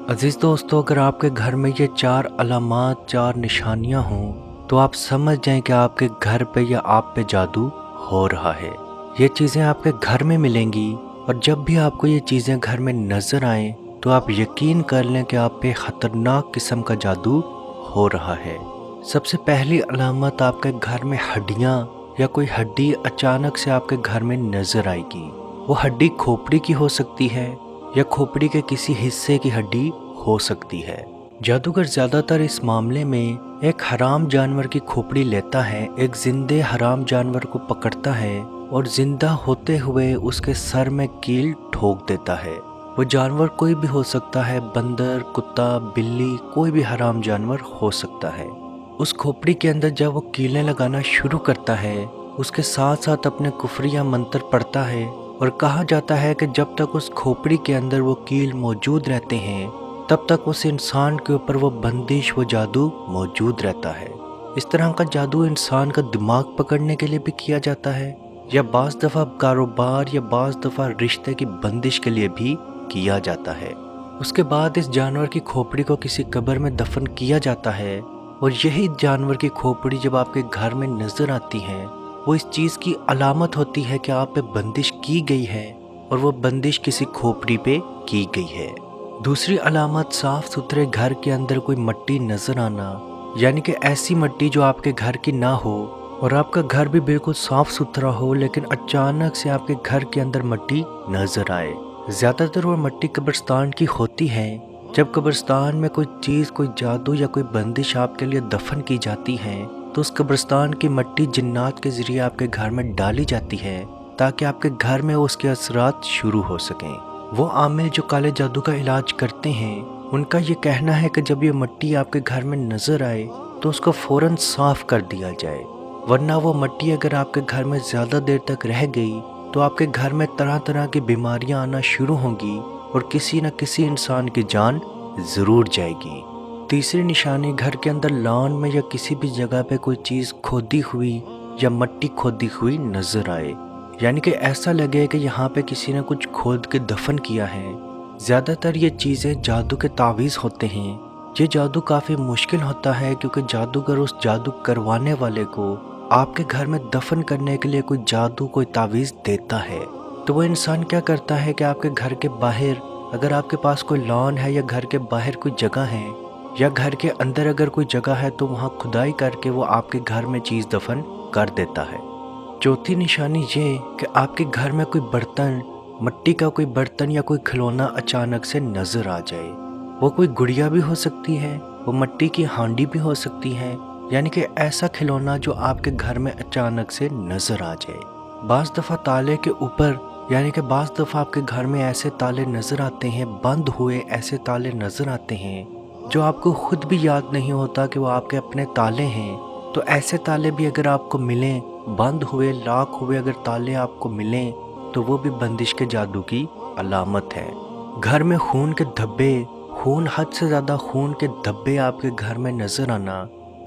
अजीज़ दोस्तों, अगर आपके घर में ये 4 अलामात, 4 निशानियाँ हों तो आप समझ जाएं कि आपके घर पे या आप पे जादू हो रहा है। ये चीज़ें आपके घर में मिलेंगी और जब भी आपको ये चीज़ें घर में नज़र आएं तो आप यकीन कर लें कि आप पे ख़तरनाक किस्म का जादू हो रहा है। सबसे पहली अलामत, आपके घर में हड्डियाँ या कोई हड्डी अचानक से आपके घर में नज़र आएगी। वो हड्डी खोपड़ी की हो सकती है या खोपड़ी के किसी हिस्से की हड्डी हो सकती है। जादूगर ज़्यादातर इस मामले में एक हराम जानवर की खोपड़ी लेता है, एक जिंदे हराम जानवर को पकड़ता है और जिंदा होते हुए उसके सर में कील ठोक देता है। वो जानवर कोई भी हो सकता है, बंदर, कुत्ता, बिल्ली, कोई भी हराम जानवर हो सकता है। उस खोपड़ी के अंदर जब वो कीलें लगाना शुरू करता है, उसके साथ साथ अपने कुफरी या मंत्र पढ़ता है और कहा जाता है कि जब तक उस खोपड़ी के अंदर वो कील मौजूद रहते हैं तब तक उस इंसान के ऊपर वो बंदिश, वो जादू मौजूद रहता है। इस तरह का जादू इंसान का दिमाग पकड़ने के लिए भी किया जाता है या बाज़ दफ़ा कारोबार या बाज़ दफ़ा रिश्ते की बंदिश के लिए भी किया जाता है। उसके बाद इस जानवर की खोपड़ी को किसी कब्र में दफन किया जाता है और यही जानवर की खोपड़ी जब आपके घर में नज़र आती है वो इस चीज़ की अलामत होती है कि आप पे बंदिश की गई है और वो बंदिश किसी खोपड़ी पे की गई है। दूसरी अलामत, साफ सुथरे घर के अंदर कोई मट्टी नज़र आना, यानी कि ऐसी मट्टी जो आपके घर की ना हो और आपका घर भी बिल्कुल साफ सुथरा हो लेकिन अचानक से आपके घर के अंदर मट्टी नज़र आए। ज़्यादातर वो मट्टी कब्रिस्तान की होती है। जब कब्रिस्तान में कोई चीज़, कोई जादू या कोई बंदिश आपके लिए दफन की जाती है तो उस कब्रिस्तान की मट्टी जिन्नात के ज़रिए आपके घर में डाली जाती है ताकि आपके घर में उसके असरात शुरू हो सकें। वो आमिल जो काले जादू का इलाज करते हैं उनका ये कहना है कि जब ये मट्टी आपके घर में नज़र आए तो उसको फ़ौरन साफ़ कर दिया जाए, वरना वो मट्टी अगर आपके घर में ज़्यादा देर तक रह गई तो आपके घर में तरह तरह की बीमारियां आना शुरू होंगी और किसी न किसी इंसान की जान ज़रूर जाएगी। तीसरी निशानी, घर के अंदर लॉन में या किसी भी जगह पे कोई चीज़ खोदी हुई या मट्टी खोदी हुई नज़र आए, यानी कि ऐसा लगे कि यहाँ पे किसी ने कुछ खोद के दफन किया है। ज़्यादातर ये चीज़ें जादू के तावीज़ होते हैं। ये जादू काफ़ी मुश्किल होता है क्योंकि जादूगर उस जादू करवाने वाले को आपके घर में दफन करने के लिए कोई जादू, कोई तावीज़ देता है। तो वो इंसान क्या करता है कि आपके घर के बाहर अगर आपके पास कोई लॉन है या घर के बाहर कोई जगह है या घर के अंदर अगर कोई जगह है तो वहाँ खुदाई करके वो आपके घर में चीज़ दफन कर देता है। चौथी निशानी ये कि आपके घर में कोई बर्तन, मट्टी का कोई बर्तन या कोई खिलौना अचानक से नज़र आ जाए। वो कोई गुड़िया भी हो सकती है, वो मट्टी की हांडी भी हो सकती है, यानी कि ऐसा खिलौना जो आपके घर में अचानक से नज़र आ जाए। बाज़ दफ़ा ताले के ऊपर, यानी कि बाज़ दफ़ा आपके घर में ऐसे ताले नज़र आते हैं, बंद हुए ऐसे ताले नज़र आते हैं जो आपको खुद भी याद नहीं होता कि वो आपके अपने ताले हैं। तो ऐसे ताले भी अगर आपको मिलें, बंद हुए, लॉक हुए अगर ताले आपको मिलें तो वो भी बंदिश के जादू की अलामत है। घर में खून के धब्बे, खून, हद से ज़्यादा खून के धब्बे आपके घर में नज़र आना,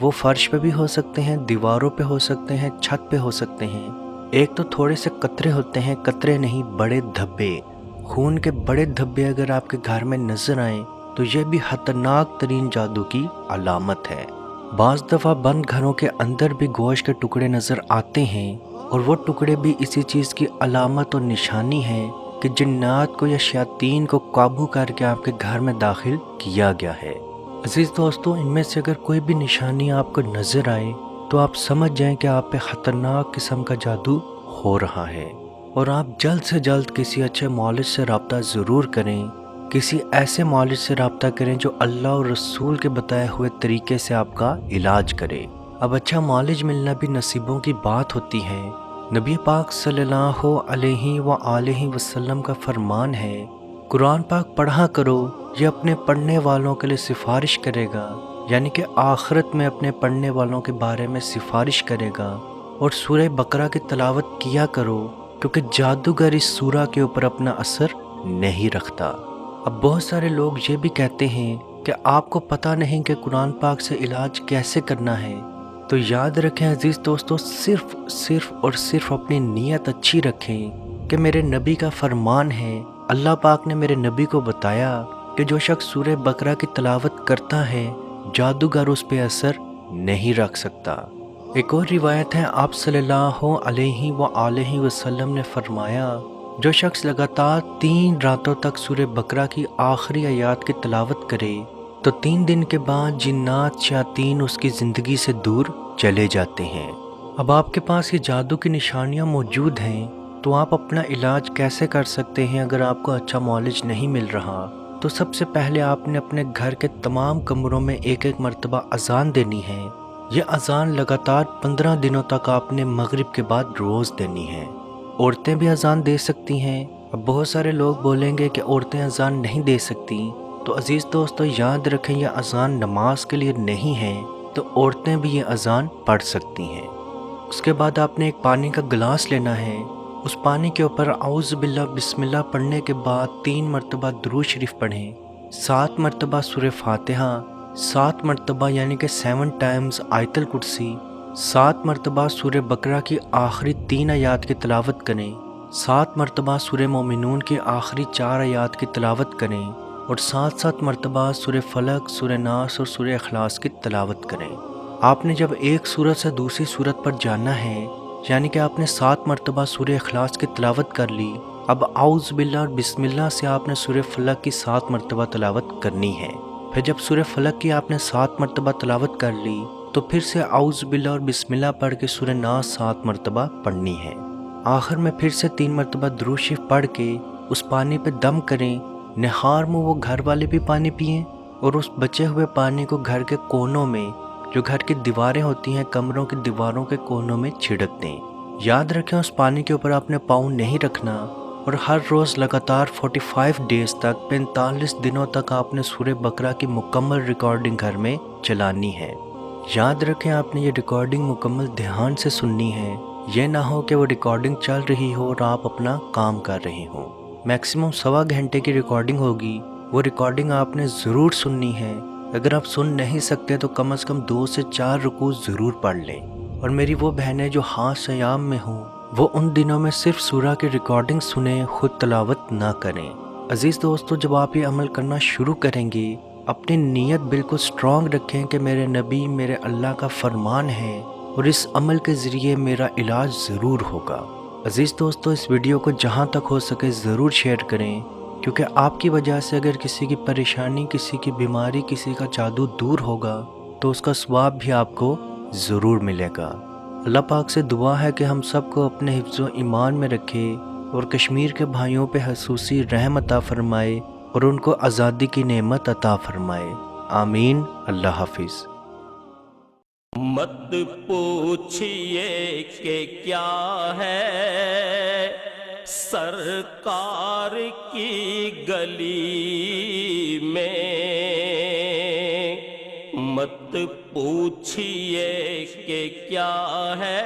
वो फर्श पे भी हो सकते हैं, दीवारों पे हो सकते हैं, छत पे हो सकते हैं। एक तो थोड़े से कतरे होते हैं, कतरे नहीं बड़े धब्बे, खून के बड़े धब्बे अगर आपके घर में नज़र आएँ तो यह भी खतरनाक तरीन जादू की अलामत है। बाज़ दफ़ा बंद घरों के अंदर भी गोश्त के टुकड़े नज़र आते हैं और वो टुकड़े भी इसी चीज़ की अलामत और निशानी है कि जिन्नात को या शैतान को काबू करके आपके घर में दाखिल किया गया है। अजीज़ दोस्तों, इनमें से अगर कोई भी निशानी आपको नज़र आए तो आप समझ जाएं कि आप पे ख़तरनाक किस्म का जादू हो रहा है और आप जल्द से जल्द किसी अच्छे मौलिद से रब्ता ज़रूर करें। किसी ऐसे मौलिद से रब्ता करें जो अल्लाह और रसूल के बताए हुए तरीके से आपका इलाज करे। अब अच्छा मौलिद मिलना भी नसीबों की बात होती है। नबी पाक सल्लल्लाहु अलैहि व आलिहि वसल्लम का फरमान है, कुरान पाक पढ़ा करो, ये अपने पढ़ने वालों के लिए सिफारिश करेगा, यानी कि आखिरत में अपने पढ़ने वालों के बारे में सिफारिश करेगा। और सूरह बकरा की तिलावत किया करो क्योंकि जादूगर इस सूरा के ऊपर अपना असर नहीं रखता। अब बहुत सारे लोग ये भी कहते हैं कि आपको पता नहीं कि कुरान पाक से इलाज कैसे करना है। तो याद रखें अजीज़ दोस्तों, सिर्फ और सिर्फ अपनी नीयत अच्छी रखें कि मेरे नबी का फरमान है, अल्लाह पाक ने मेरे नबी को बताया کہ جو شخص سورہ بقرہ کی تلاوت کرتا ہے جادوگر اس پہ اثر نہیں رکھ سکتا۔ ایک اور روایت ہے، آپ صلی اللہ علیہ وآلہ وسلم نے فرمایا، جو شخص لگاتار 3 راتوں تک سورہ بقرہ کی آخری آیات کی تلاوت کرے تو 3 دن کے بعد جنات شیاطین اس کی زندگی سے دور چلے جاتے ہیں۔ اب آپ کے پاس یہ جادو کی نشانیاں موجود ہیں تو آپ اپنا علاج کیسے کر سکتے ہیں؟ اگر آپ کو اچھا معالج نہیں مل رہا تو سب سے پہلے آپ نے اپنے گھر کے تمام کمروں میں ایک ایک مرتبہ اذان دینی ہے۔ یہ اذان لگاتار 15 دنوں تک آپ نے مغرب کے بعد روز دینی ہے۔ عورتیں بھی اذان دے سکتی ہیں۔ اب بہت سارے لوگ بولیں گے کہ عورتیں اذان نہیں دے سکتی، تو عزیز دوستو یاد رکھیں یہ اذان نماز کے لیے نہیں ہے، تو عورتیں بھی یہ اذان پڑھ سکتی ہیں۔ اس کے بعد آپ نے ایک پانی کا گلاس لینا ہے، اس پانی کے اوپر اعوذ باللہ بسم اللہ پڑھنے کے بعد 3 مرتبہ درود شریف پڑھیں، 7 مرتبہ سورہ فاتحہ، 7 مرتبہ یعنی کہ 7 ٹائمز آیت الکرسی، 7 مرتبہ سورہ بقرہ کی آخری 3 آیات کی تلاوت کریں، 7 مرتبہ سورہ مومنون کی آخری 4 آیات کی تلاوت کریں، اور 7 مرتبہ سورہ فلق، سورہ ناس اور سورہ اخلاص کی تلاوت کریں۔ آپ نے جب ایک سورت سے دوسری سورت پر جانا ہے، یعنی کہ آپ نے 7 مرتبہ سورہ اخلاص کی تلاوت کر لی، اب اعوذ باللہ اور بسم اللہ سے آپ نے سورہ فلق کی 7 مرتبہ تلاوت کرنی ہے۔ پھر جب سورہ فلق کی آپ نے 7 مرتبہ تلاوت کر لی تو پھر سے اعوذ باللہ اور بسم اللہ پڑھ کے سورہ ناس 7 مرتبہ پڑھنی ہے۔ آخر میں پھر سے 3 مرتبہ درود شریف پڑھ کے اس پانی پہ دم کریں، نہار میں وہ گھر والے بھی پانی پئیں اور اس بچے ہوئے پانی کو گھر کے کونوں میں، جو گھر کی دیواریں ہوتی ہیں، کمروں کی دیواروں کے کونوں میں چھڑک دیں۔ یاد رکھیں اس پانی کے اوپر آپ نے پاؤں نہیں رکھنا، اور ہر روز لگاتار 45 ڈیز تک 45 دنوں تک آپ نے سورہ بقرہ کی مکمل ریکارڈنگ گھر میں چلانی ہے۔ یاد رکھیں آپ نے یہ ریکارڈنگ مکمل دھیان سے سننی ہے، یہ نہ ہو کہ وہ ریکارڈنگ چل رہی ہو اور آپ اپنا کام کر رہے ہوں۔ میکسیمم 1.25 گھنٹے کی ریکارڈنگ ہوگی، وہ ریکارڈنگ آپ نے ضرور سننی ہے۔ اگر آپ سن نہیں سکتے تو کم از کم 2 سے 4 رکوع ضرور پڑھ لیں۔ اور میری وہ بہنیں جو ہاں سیام میں ہوں، وہ ان دنوں میں صرف سورہ کی ریکارڈنگ سنیں، خود تلاوت نہ کریں۔ عزیز دوستو، جب آپ یہ عمل کرنا شروع کریں گے، اپنی نیت بالکل سٹرونگ رکھیں کہ میرے نبی، میرے اللہ کا فرمان ہے اور اس عمل کے ذریعے میرا علاج ضرور ہوگا۔ عزیز دوستو، اس ویڈیو کو جہاں تک ہو سکے ضرور شیئر کریں، کیونکہ آپ کی وجہ سے اگر کسی کی پریشانی، کسی کی بیماری، کسی کا جادو دور ہوگا تو اس کا ثواب بھی آپ کو ضرور ملے گا۔ اللہ پاک سے دعا ہے کہ ہم سب کو اپنے حفظ و ایمان میں رکھے اور کشمیر کے بھائیوں پہ خصوصی رحم عطا فرمائے اور ان کو آزادی کی نعمت عطا فرمائے۔ آمین۔ اللہ حافظ۔ مت پوچھئے کہ کیا ہے سرکار کی گلی میں، مت پوچھئے کہ کیا ہے